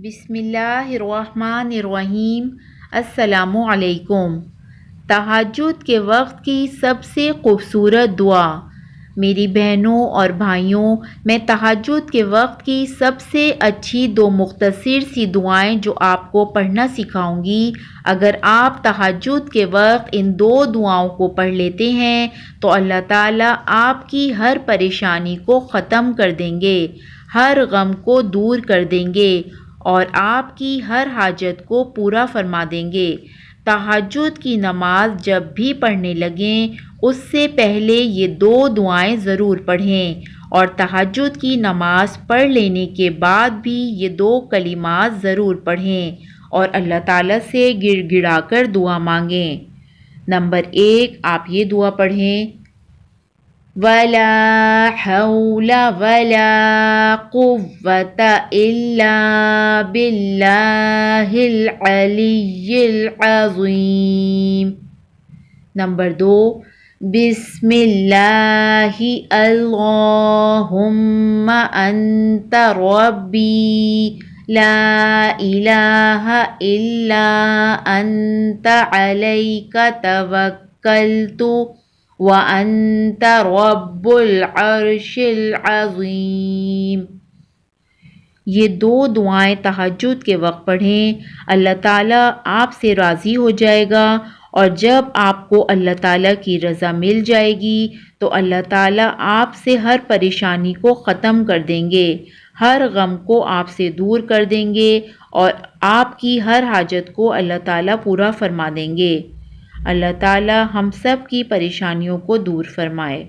بسم اللہ الرحمن الرحیم۔ السلام علیکم۔ تہجد کے وقت کی سب سے خوبصورت دعا۔ میری بہنوں اور بھائیوں، میں تہجد کے وقت کی سب سے اچھی دو مختصر سی دعائیں جو آپ کو پڑھنا سکھاؤں گی، اگر آپ تہجد کے وقت ان دو دعاؤں کو پڑھ لیتے ہیں تو اللہ تعالیٰ آپ کی ہر پریشانی کو ختم کر دیں گے، ہر غم کو دور کر دیں گے اور آپ کی ہر حاجت کو پورا فرما دیں گے۔ تہجد کی نماز جب بھی پڑھنے لگیں اس سے پہلے یہ دو دعائیں ضرور پڑھیں، اور تہجد کی نماز پڑھ لینے کے بعد بھی یہ دو کلمات ضرور پڑھیں اور اللہ تعالیٰ سے گڑ گڑا کر دعا مانگیں۔ نمبر 1، آپ یہ دعا پڑھیں: وَلَا حَوْلَ وَلَا قُوَّةَ إِلَّا بِاللَّهِ الْعَلِيِّ الْعَظِيمِ۔ نمبر 2، بسم اللہ اللہم انت ربی لا الہ الا انت علیک توکلت وانت رب العرش العظیم۔ یہ دو دعائیں تہجد کے وقت پڑھیں، اللہ تعالیٰ آپ سے راضی ہو جائے گا، اور جب آپ کو اللہ تعالیٰ کی رضا مل جائے گی تو اللہ تعالیٰ آپ سے ہر پریشانی کو ختم کر دیں گے، ہر غم کو آپ سے دور کر دیں گے اور آپ کی ہر حاجت کو اللہ تعالیٰ پورا فرما دیں گے۔ اللہ تعالیٰ ہم سب کی پریشانیوں کو دور فرمائے۔